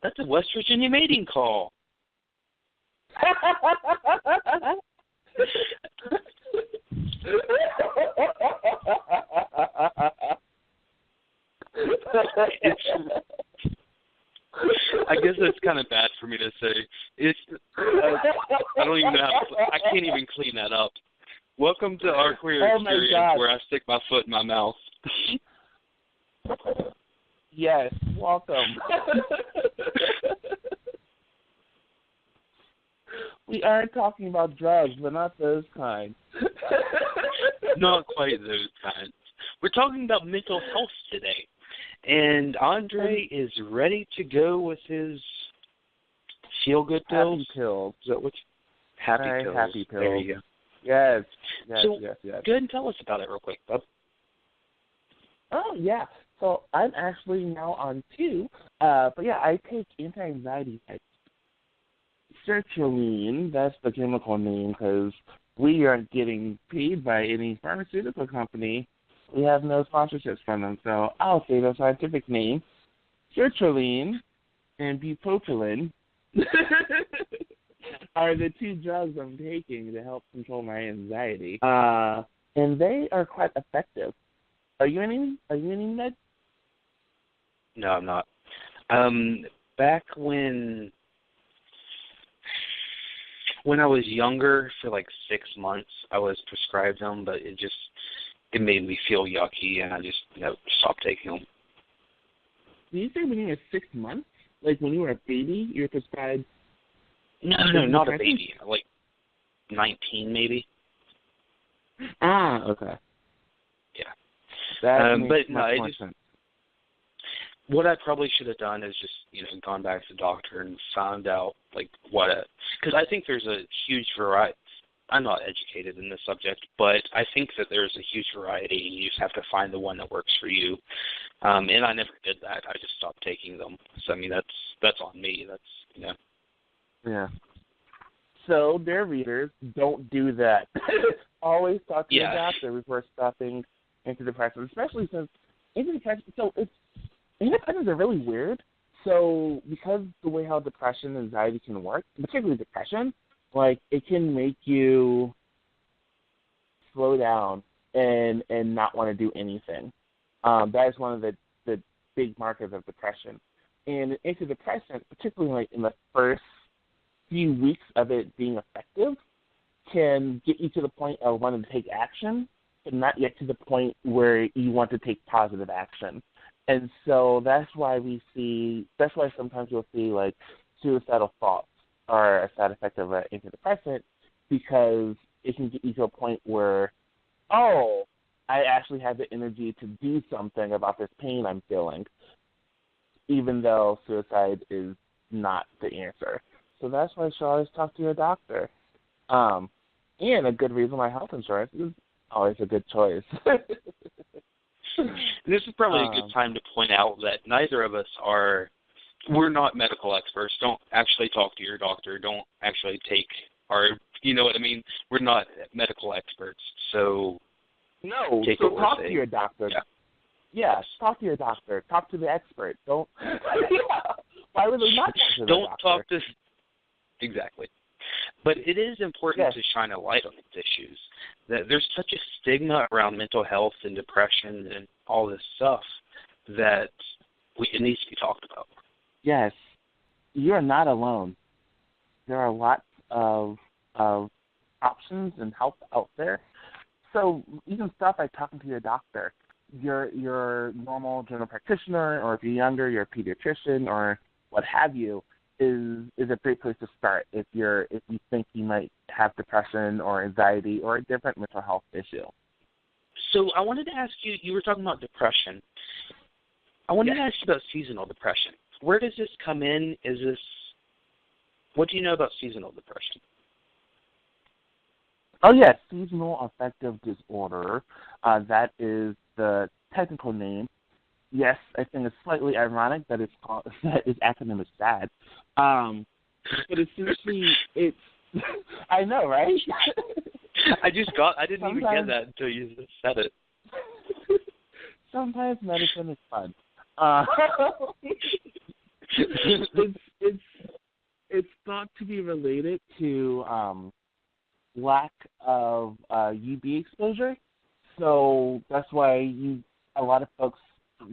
That's a West Virginia mating call. I guess that's kind of bad for me to say. I don't even know I can't even clean that up. Welcome to our queer experience where I stick my foot in my mouth. Yes, welcome. We are talking about drugs, but not those kinds. Not quite those kinds. We're talking about mental health today. And Andre is ready to go with his feel-good pills. Happy pills. Is that what happy pills. Happy pills. There you go. Yes. So, yes. Go ahead and tell us about it real quick, bub. Oh, yeah. So I'm actually now on 2. But yeah, I take anti-anxiety meds. Sertraline, that's the chemical name because we aren't getting paid by any pharmaceutical company. We have no sponsorships from them, so I'll say the scientific name. Sertraline and bupropion are the 2 drugs I'm taking to help control my anxiety. And they are quite effective. Are you any meds? No, I'm not. Back when I was younger, for like 6 months, I was prescribed them, but it made me feel yucky, and I just stopped taking them. Did you say when you were 6 months? Like when you were a baby, you were prescribed? No, not a baby. Like 19, maybe. Ah, okay. Yeah. That makes but much no, more sense. What I probably should have done is just, gone back to the doctor and found out, like, because I think there's a huge variety. I'm not educated in this subject, but I think that there's a huge variety, and you just have to find the one that works for you. And I never did that. I just stopped taking them. So, I mean, that's on me. That's, Yeah. So, dear readers, don't do that. Always talk to your doctor before stopping antidepressants, especially since antidepressants are really weird. So, because the way how depression and anxiety can work, particularly depression, like, it can make you slow down and not want to do anything. That is one of the big markers of depression. And an antidepressant, particularly like in the first few weeks of it being effective, can get you to the point of wanting to take action, but not yet to the point where you want to take positive action. And so that's why sometimes you'll see like suicidal thoughts are a side effect of an antidepressant, because it can get you to a point where, I actually have the energy to do something about this pain I'm feeling, even though suicide is not the answer. So that's why I should always talk to your doctor. And a good reason why health insurance is always a good choice. This is probably a good time to point out that neither of us we're not medical experts. Don't actually talk to your doctor. Don't actually take you know what I mean? We're not medical experts. So talk to your doctor. Yeah, talk to your doctor. Talk to the expert. Don't. Why would they not talk to the Don't doctor? talk to. Exactly. But it is important to shine a light on these issues. That there's such a stigma around mental health and depression and all this stuff that it needs to be talked about. Yes, you're not alone. There are lots of options and help out there. So even stuff like talking to your doctor, your normal general practitioner, or if you're younger, your pediatrician or what have you, is a great place to start if you think you might have depression or anxiety or a different mental health issue. So I wanted to ask you, you were talking about depression. I wanted to ask you about seasonal depression. Where does this come in? What do you know about seasonal depression? Oh, yes, seasonal affective disorder. That is the technical name. Yes, I think it's slightly ironic that its acronym is SAD. But essentially, it's I know, right? I didn't even get that until you said it. Sometimes medicine is fun. it's thought to be related to lack of UV exposure. So that's why a lot of folks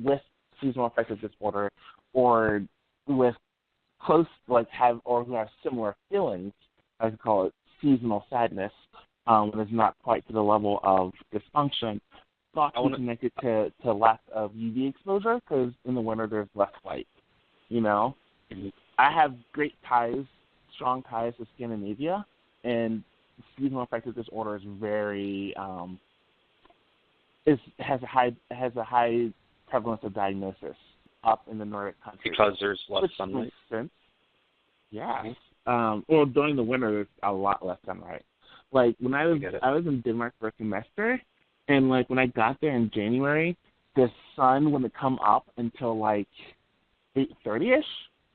with seasonal affective disorder or with close, like have, or who have similar feelings, I would call it seasonal sadness, when it's not quite to the level of dysfunction, thought to be connected to lack of UV exposure, because in the winter there's less light, you know? Mm-hmm. I have great ties, strong ties to Scandinavia, and seasonal affective disorder is very, has a high prevalence of diagnosis up in the Nordic countries. Because there's less which sunlight? Makes sense. Yeah. Well, during the winter, there's a lot less sunlight. Like, when I was in Denmark for a semester, and, like, when I got there in January, the sun wouldn't come up until, like, 8:30-ish,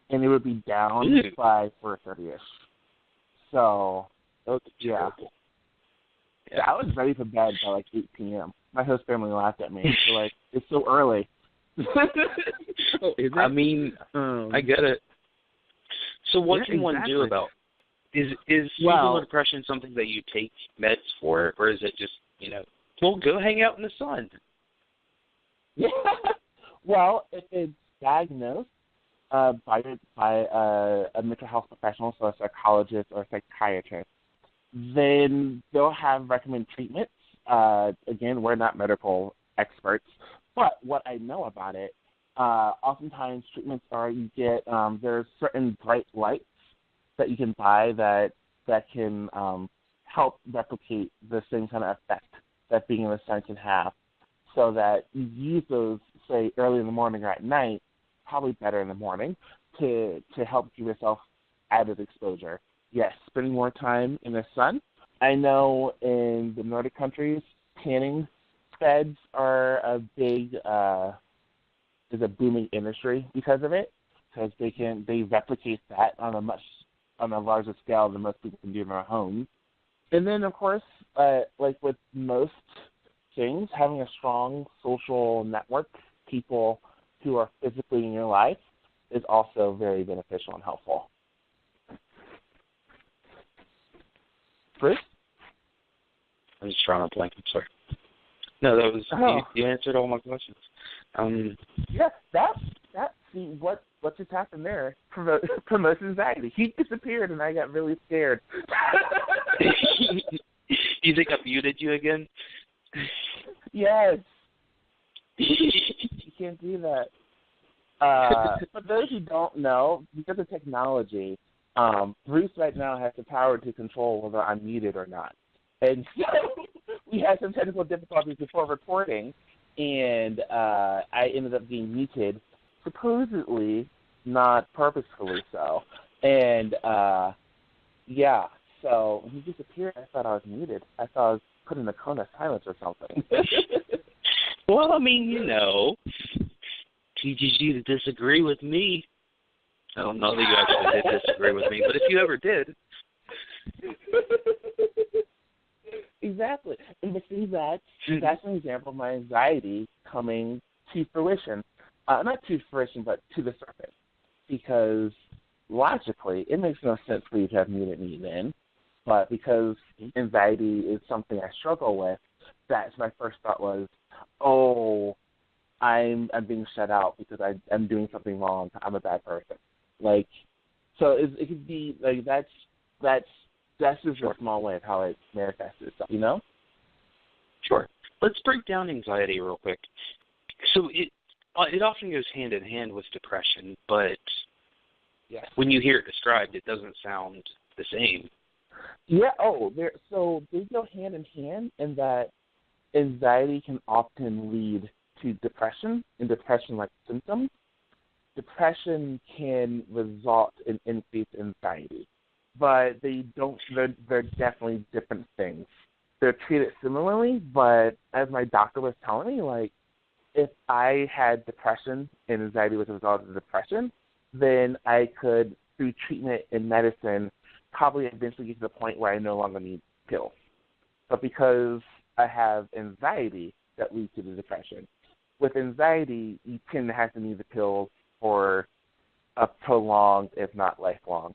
and it would be down by 4:30-ish. So, yeah. I was ready for bed by, like, 8 p.m. My host family laughed at me. They're like, it's so early. Oh, is it? I mean, I get it. So what can one do about is seasonal depression something that you take meds for, or is it just, well, go hang out in the sun? Yeah. Well, if it's diagnosed by a mental health professional, so a psychologist or a psychiatrist, then they'll have recommended treatments. Again, we're not medical experts, but what I know about it, oftentimes treatments are you get there's certain bright lights that you can buy that can help replicate the same kind of effect that being in the sun can have, so that you use those, say, early in the morning or at night, probably better in the morning, to help give yourself added exposure. Yes, spending more time in the sun. I know in the Nordic countries, tanning beds are a big is a booming industry because of it, because they replicate that on a larger scale than most people can do in their homes. And then, of course, like with most things, having a strong social network, people who are physically in your life, is also very beneficial and helpful. Bruce? I'm just trying to blank. I'm sorry. No, that was you answered all my questions. Yeah, see what just happened there promotes anxiety. He disappeared and I got really scared. You think I muted you again? Yes. You can't do that. For those who don't know, because of technology, Bruce right now has the power to control whether I'm muted or not. And so we had some technical difficulties before recording, and I ended up being muted, supposedly not purposefully so. And, so when he disappeared, I thought I was muted. I thought I was put in a cone of silence or something. Well, I mean, teaches you to disagree with me. I don't know that you actually did disagree with me, but if you ever did. Exactly. And to see that's an example of my anxiety coming to fruition. Not to fruition, but to the surface. Because logically, it makes no sense for you to have muted me then. But because anxiety is something I struggle with, that's my first thought was, I'm being shut out because I'm doing something wrong. I'm a bad person. Like, so it could be like that's just a small way of how it manifests itself. Sure. Let's break down anxiety real quick. So it often goes hand in hand with depression, but when you hear it described, it doesn't sound the same. Yeah. So they go hand in hand in that anxiety can often lead to depression and depression-like symptoms. Depression can result in increased anxiety, but they're definitely different things. They're treated similarly, but as my doctor was telling me, like, if I had depression and anxiety was a result of depression, then I could, through treatment and medicine, probably eventually get to the point where I no longer need pills. But because I have anxiety that leads to the depression, with anxiety, you tend to have to need the pills for a prolonged, if not lifelong,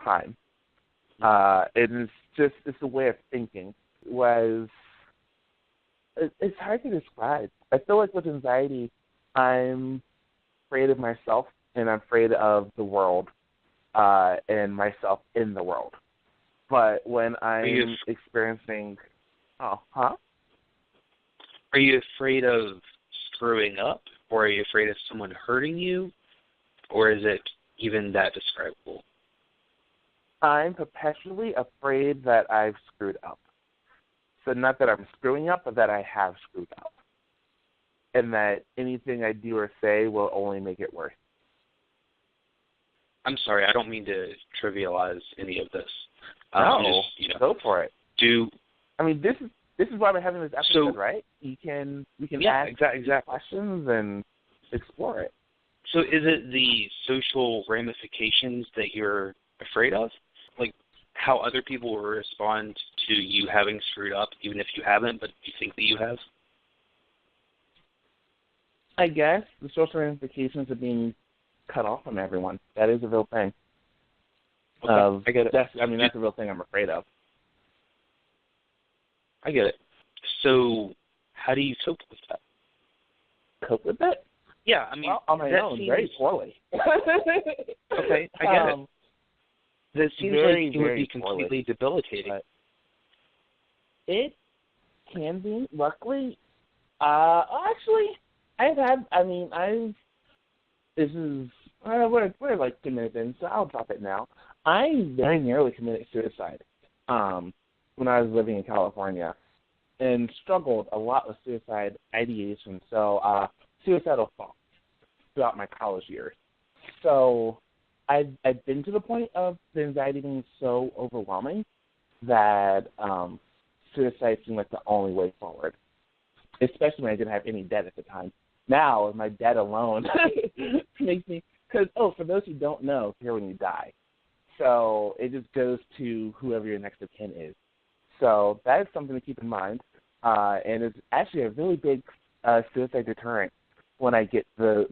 time. It's a way of thinking. It's hard to describe. I feel like with anxiety, I'm afraid of myself and I'm afraid of the world and myself in the world. But when I'm experiencing, Are you afraid of screwing up, or are you afraid of someone hurting you, or is it even that describable? I'm perpetually afraid that I've screwed up. So not that I'm screwing up, but that I have screwed up. And that anything I do or say will only make it worse. I'm sorry, I don't mean to trivialize any of this. No, go for it. This is why we're having this episode, right? We can ask exactly. questions and explore it. So is it the social ramifications that you're afraid of? Like how other people will respond to you having screwed up, even if you haven't, but you think that you have? I guess the social ramifications of being cut off from everyone. That is a real thing. Okay, I get it. That's a real thing I'm afraid of. I get it. So how do you cope with that? Cope with it? Yeah, on my own, very poorly. Okay, I get it. That seems like it would be completely debilitating. It can be. Luckily, actually, we're like 2 minutes in, so I'll drop it now. I very nearly committed suicide when I was living in California and struggled a lot with suicide ideation, so suicidal thoughts throughout my college years. So I've been to the point of the anxiety being so overwhelming that suicide seemed like the only way forward, especially when I didn't have any debt at the time. Now, my debt alone makes me, because, for those who don't know, here when you die. So it just goes to whoever your next of kin is. So that is something to keep in mind. And it's actually a really big suicide deterrent when I get to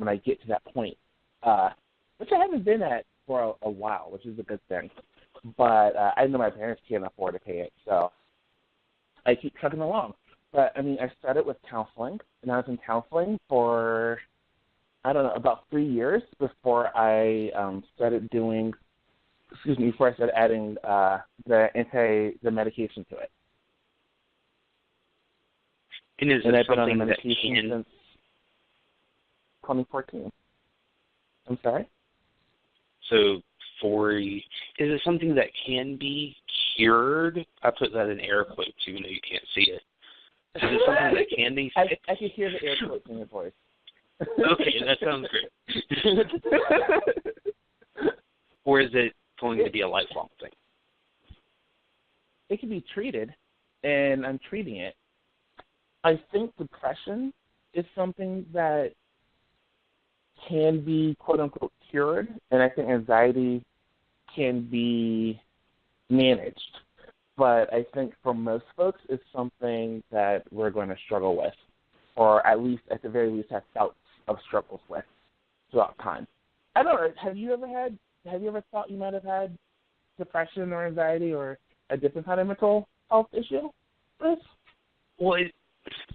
that point, which I haven't been at for a while, which is a good thing. But I know my parents can't afford to pay it, so I keep trucking along. But, I started with counseling, and I was in counseling for, about 3 years before I started adding the medication to it. And is it I've been on the something that medication since 2014. I'm sorry? So is it something that can be cured? I put that in air quotes even though you can't see it. Is it something that can be fixed? I can hear the air quotes in your voice. Okay, that sounds great. Or is it going to be a lifelong thing? It can be treated, and I'm treating it. I think depression is something that can be, quote-unquote, cured, and I think anxiety can be managed. But I think for most folks, it's something that we're going to struggle with, or at the very least, have bouts of struggles with throughout time. I don't know. Have you ever thought you might have had depression or anxiety or a different kind of mental health issue, Chris? Well,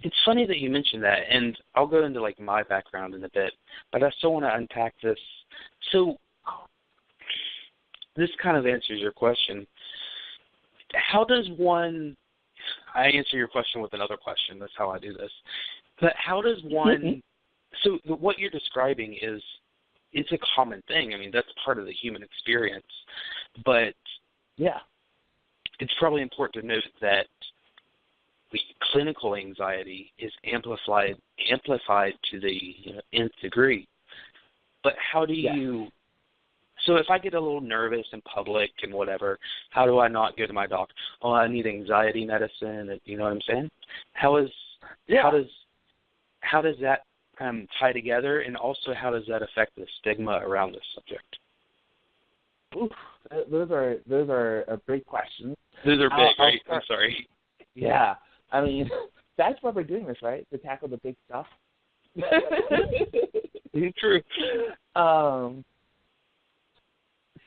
it's funny that you mentioned that, and I'll go into my background in a bit, but I still want to unpack this. So this kind of answers your question. How does one? I answer your question with another question. That's how I do this. But how does one? So what you're describing it's a common thing. That's part of the human experience. But yeah, it's probably important to note that the clinical anxiety is amplified to the nth degree. But how do you? So if I get a little nervous in public and whatever, how do I not go to my doctor? Oh, I need anxiety medicine. You know what I'm saying? How does that tie together, and also how does that affect the stigma around this subject? Oof, those are big questions. Those are big, right? I'm sorry. Yeah, that's why we're doing this, right? To tackle the big stuff. True.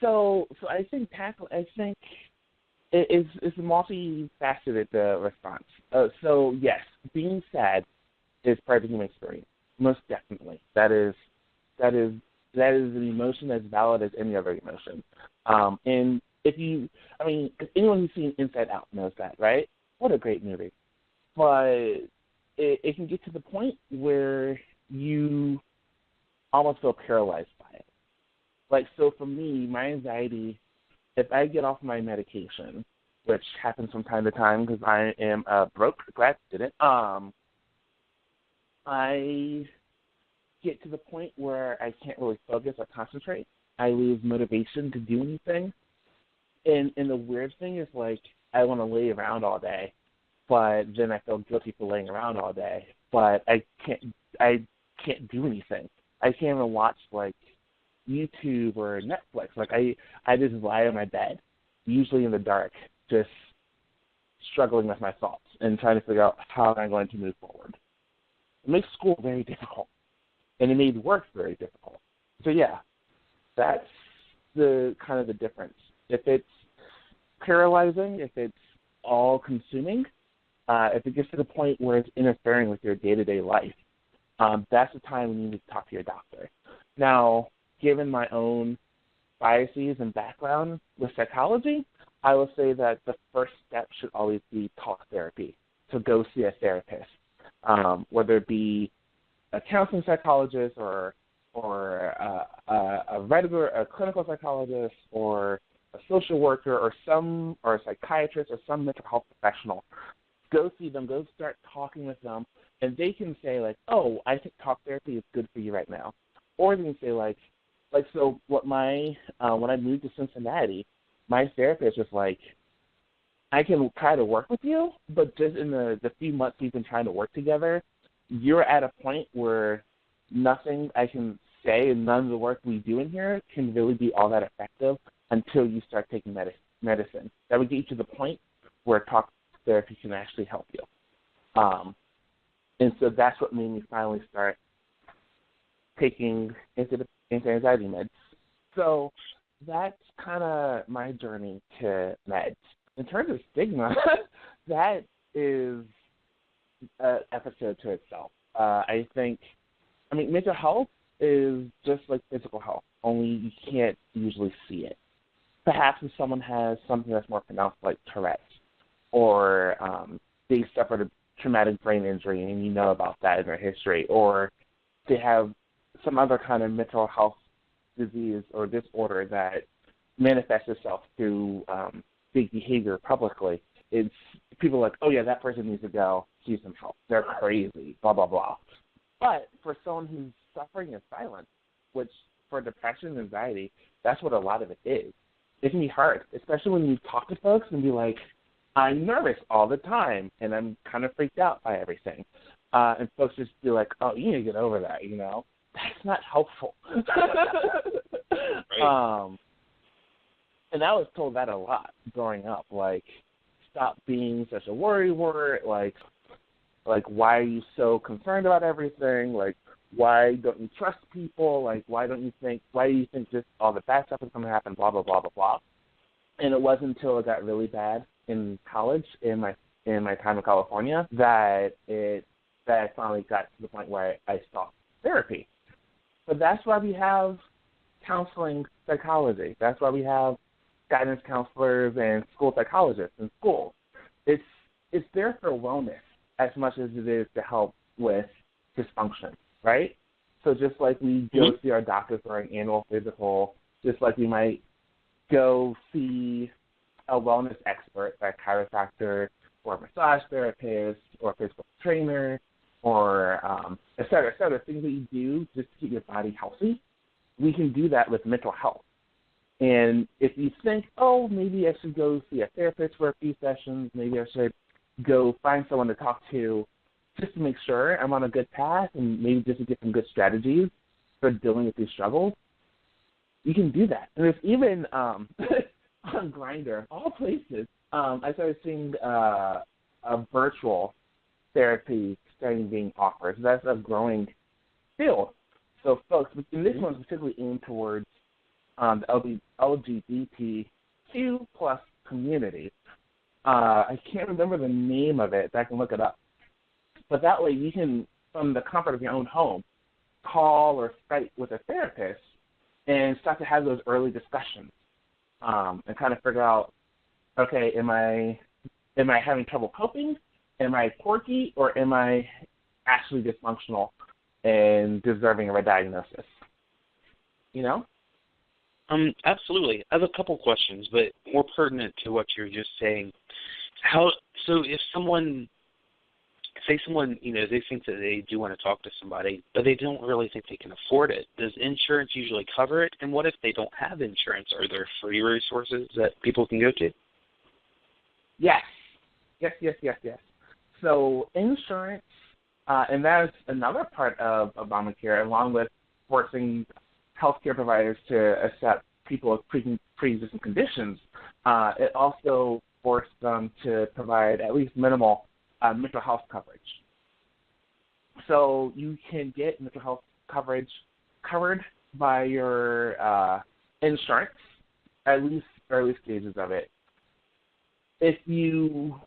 So I think it's a multifaceted response. So yes, being sad is part of the human experience, most definitely. That is an emotion as valid as any other emotion. And anyone who's seen Inside Out knows that, right? What a great movie. But it can get to the point where you almost feel paralyzed by it. Like, so for me, my anxiety, if I get off my medication, which happens from time to time because I am a broke grad student, I get to the point where I can't really focus or concentrate. I lose motivation to do anything. And the weird thing is, like, I want to lay around all day, but then I feel guilty for laying around all day. But I can't do anything. I can't even watch, like, YouTube or Netflix. Like, I just lie on my bed, usually in the dark, just struggling with my thoughts and trying to figure out how I'm going to move forward. It makes school very difficult, and it made work very difficult. So, yeah, that's the kind of the difference. If it's paralyzing, if it's all-consuming, if it gets to the point where it's interfering with your day-to-day life, that's the time when you need to talk to your doctor. Now, given my own biases and background with psychology, I will say that the first step should always be talk therapy, to go see a therapist, whether it be a counseling psychologist or a clinical psychologist or a social worker or a psychiatrist or some mental health professional. Go see them, go start talking with them, and they can say, like, oh, I think talk therapy is good for you right now. Or they can say, so when I moved to Cincinnati, my therapist was like, I can try to work with you, but just in the few months we've been trying to work together, you're at a point where nothing I can say and none of the work we do in here can really be all that effective until you start taking medicine. That would get you to the point where talk therapy can actually help you. And so that's what made me finally start taking anti-anxiety meds. So that's kind of my journey to meds. In terms of stigma, that is an episode to itself. I think, mental health is just like physical health, only you can't usually see it. Perhaps if someone has something that's more pronounced like Tourette's, or they suffered a traumatic brain injury and you know about that in their history, or they have some other kind of mental health disease or disorder that manifests itself through big behavior publicly. It's people like, oh yeah, that person needs to go see some help. They're crazy, blah, blah, blah. But for someone who's suffering in silence, which for depression and anxiety, that's what a lot of it is. It can be hard, especially when you talk to folks and be like, I'm nervous all the time, and I'm kind of freaked out by everything. And folks just be like, oh, you need to get over that, you know? That's not helpful. Right. And I was told that a lot growing up, like, stop being such a worrywart, like why are you so concerned about everything? Like, why don't you trust people? Like, why do you think just all the bad stuff is going to happen, blah, blah, blah, blah, blah. And it wasn't until it got really bad in college, in my time in California, that I finally got to the point where I stopped therapy. But that's why we have counseling psychology. That's why we have guidance counselors and school psychologists in schools. It's there for wellness as much as it is to help with dysfunction, right? So just like we go see our doctor for an annual physical, just like we might go see a wellness expert, like a chiropractor or a massage therapist or a physical trainer or et cetera, things that you do just to keep your body healthy, we can do that with mental health. And if you think, oh, maybe I should go see a therapist for a few sessions, maybe I should go find someone to talk to just to make sure I'm on a good path and maybe just to get some good strategies for dealing with these struggles, you can do that. And it's even on Grindr, all places, I started seeing a virtual therapy starting being offered. So that's a growing field. So folks, and this one's particularly aimed towards the LGBTQ plus community. I can't remember the name of it, but I can look it up. But that way you can, from the comfort of your own home, call or Skype with a therapist and start to have those early discussions and kind of figure out, okay, am I having trouble coping? Am I quirky, or am I actually dysfunctional and deserving of a diagnosis? You know? Absolutely. I have a couple questions, but more pertinent to what you're just saying. So if someone, say someone, they think that they do want to talk to somebody, but they don't really think they can afford it, does insurance usually cover it? And what if they don't have insurance? Are there free resources that people can go to? Yes. So insurance, and that is another part of Obamacare, along with forcing healthcare providers to accept people with pre-existing conditions. It also forced them to provide at least minimal mental health coverage. So you can get mental health coverage covered by your insurance, at least early stages of it. If you,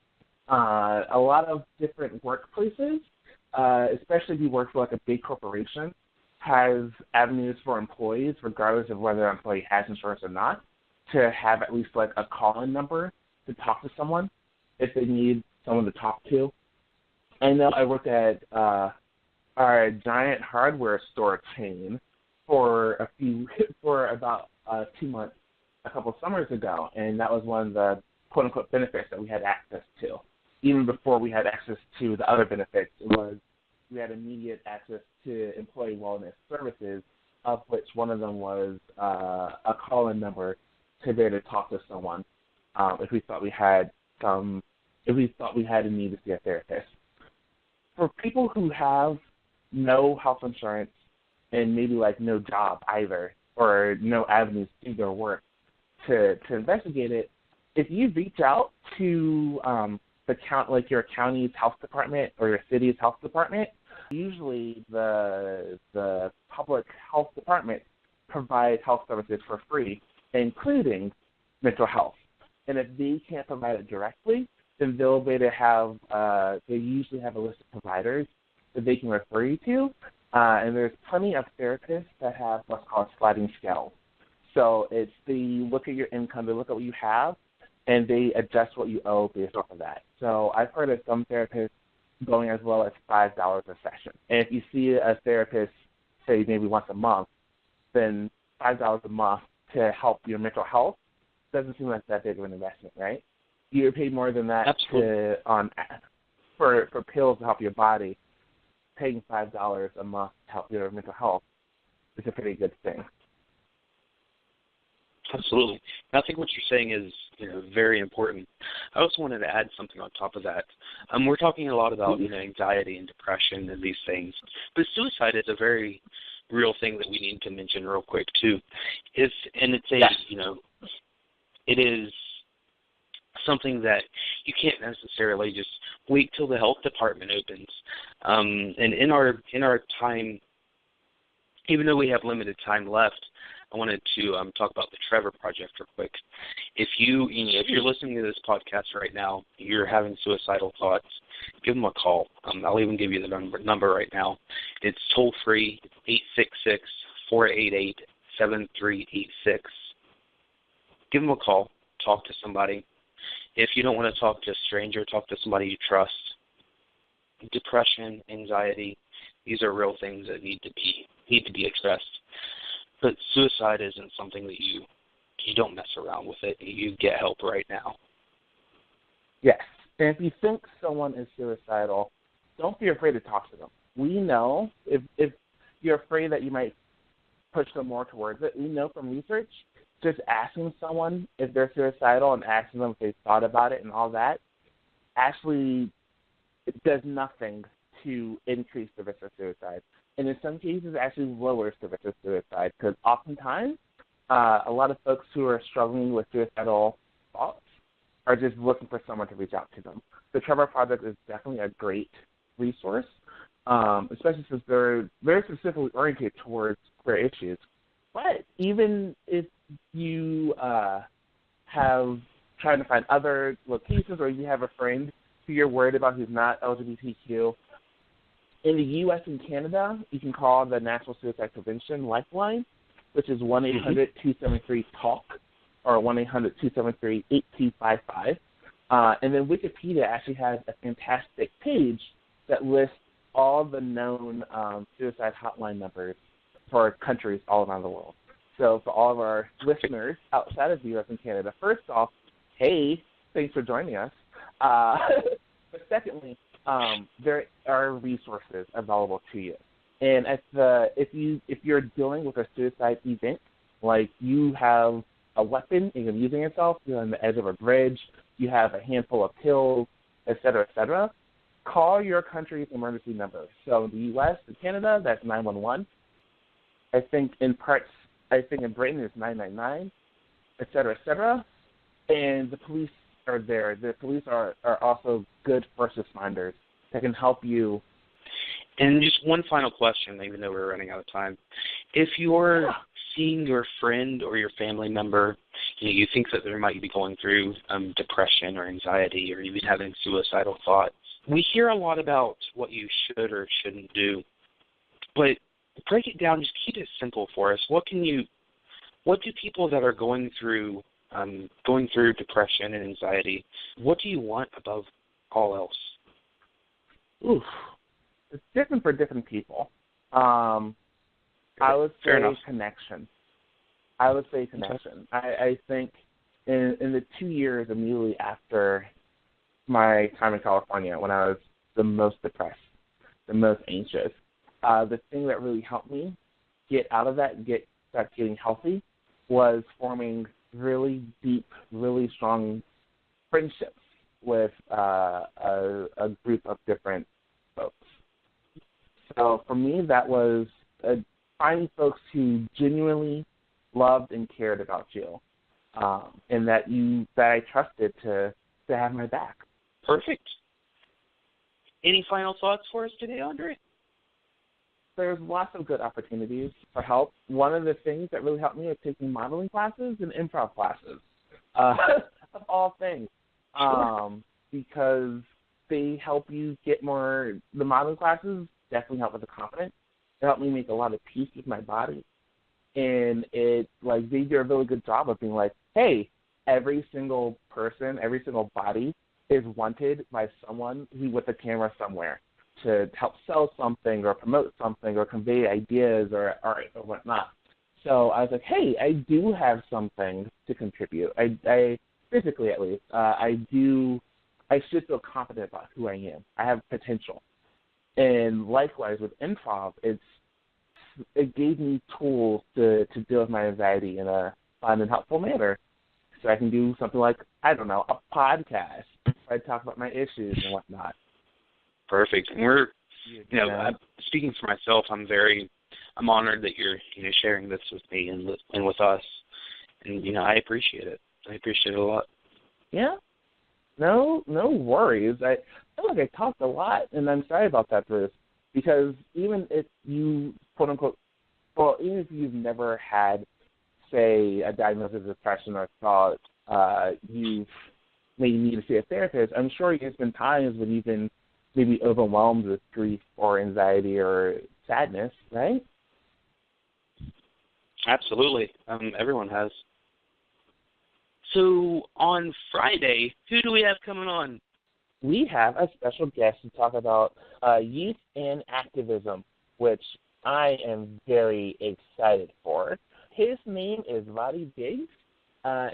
a lot of different workplaces, especially if you work for like a big corporation, has avenues for employees, regardless of whether an employee has insurance or not, to have at least like a call-in number to talk to someone if they need someone to talk to. I know I worked at our giant hardware store chain for about 2 months a couple summers ago, and that was one of the quote-unquote benefits that we had access to. Even before we had access to the other benefits, we had immediate access to employee wellness services, of which one of them was a call-in number to be able to talk to someone if we thought we had a need to see a therapist. For people who have no health insurance and maybe like no job either, or no avenues to their work to investigate it, if you reach out to your county's health department or your city's health department, usually the public health department provides health services for free, including mental health. And if they can't provide it directly, then they'll be able to have, they usually have a list of providers that they can refer you to. And there's plenty of therapists that have what's called sliding scales. So it's they look at your income, they look at what you have, and they adjust what you owe based off of that. So I've heard of some therapists going as low as $5 a session. And if you see a therapist, say maybe once a month, then $5 a month to help your mental health doesn't seem like that big of an investment, right? You're paid more than that for pills to help your body. Paying $5 a month to help your mental health is a pretty good thing. Absolutely. I think what you're saying is very important. I also wanted to add something on top of that. We're talking a lot about anxiety and depression and these things, but suicide is a very real thing that we need to mention real quick too. It is something that you can't necessarily just wait till the health department opens. And in our time, even though we have limited time left, I wanted to talk about the Trevor Project real quick. If you're listening to this podcast right now, you're having suicidal thoughts, give them a call. I'll even give you the number right now. It's toll free. It's 866-488-7386. Give them a call. Talk to somebody. If you don't want to talk to a stranger, talk to somebody you trust. Depression, anxiety, these are real things that need to be addressed. But suicide isn't something that you don't mess around with it. You get help right now. Yes. And if you think someone is suicidal, don't be afraid to talk to them. We know if you're afraid that you might push them more towards it, we know from research, just asking someone if they're suicidal and asking them if they've thought about it and all that actually it does nothing to increase the risk of suicide. And in some cases, it actually lowers the risk of suicide because oftentimes a lot of folks who are struggling with suicidal thoughts are just looking for someone to reach out to them. The Trevor Project is definitely a great resource, especially since they're very specifically oriented towards queer issues. But even if you have trying to find other locations, or you have a friend who you're worried about who's not LGBTQ, in the U.S. and Canada, you can call the National Suicide Prevention Lifeline, which is 1-800-273-TALK, or 1-800-273-8255. And then Wikipedia actually has a fantastic page that lists all the known suicide hotline numbers for countries all around the world. So for all of our listeners outside of the U.S. and Canada, first off, hey, thanks for joining us. But secondly, there are resources available to you. And if you're dealing with a suicide event, like you have a weapon and you're using yourself, you're on the edge of a bridge, you have a handful of pills, et cetera, call your country's emergency number. So in the U.S. and Canada, that's 911. I think in Britain it's 999, et cetera. And the police are there. The police are also good first responders that can help you. And just one final question, even though we're running out of time. If you're seeing your friend or your family member, you think that they might be going through depression or anxiety or even having suicidal thoughts, we hear a lot about what you should or shouldn't do. But break it down, just keep it simple for us. What do people that are going through depression and anxiety, what do you want above all else? Oof. It's different for different people. I would say connection. I think in the 2 years immediately after my time in California, when I was the most depressed, the most anxious, the thing that really helped me get out of that and start getting healthy was forming really deep, really strong friendships with a group of different folks. So for me, that was finding folks who genuinely loved and cared about you, and that I trusted to have my back. Perfect. Any final thoughts for us today, Andre? There's lots of good opportunities for help. One of the things that really helped me was taking modeling classes and improv classes, of all things, because they help you get more. The modeling classes definitely help with the confidence. It helped me make a lot of peace with my body, and they did a really good job of being like, hey, every single person, every single body is wanted by someone with a camera somewhere to help sell something or promote something or convey ideas or art or whatnot. So I was like, hey, I do have something to contribute. I physically at least, I should feel confident about who I am. I have potential. And likewise with improv, it gave me tools to deal with my anxiety in a fun and helpful manner. So I can do something like, I don't know, a podcast where I talk about my issues and whatnot. Perfect. And we're, speaking for myself, I'm honored that you're, sharing this with me and with us. And, I appreciate it. I appreciate it a lot. Yeah. No worries. I feel like I talked a lot, and I'm sorry about that, Bruce, because even if you, quote unquote, even if you've never had, say, a diagnosis of depression or thought you may need to see a therapist, I'm sure there's been times when you've been maybe overwhelmed with grief or anxiety or sadness, right? Absolutely. Everyone has. So on Friday, who do we have coming on? We have a special guest to talk about youth and activism, which I am very excited for. His name is Roddy Biggs.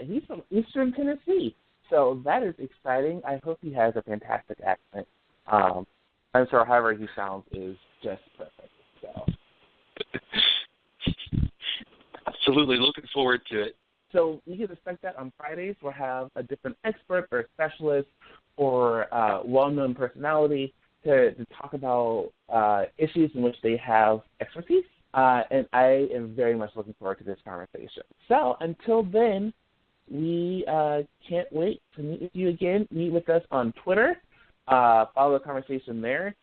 He's from Eastern Tennessee, so that is exciting. I hope he has a fantastic accent. I'm sure however he sounds is just perfect. So. Absolutely, looking forward to it. So you can expect that on Fridays. We'll have a different expert or specialist or well-known personality to talk about issues in which they have expertise. And I am very much looking forward to this conversation. So until then, we can't wait to meet with you again. Meet with us on Twitter. Follow the conversation there.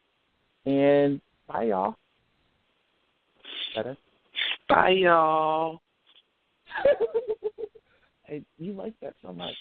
And bye, y'all. Better? Bye, y'all. You like that so much.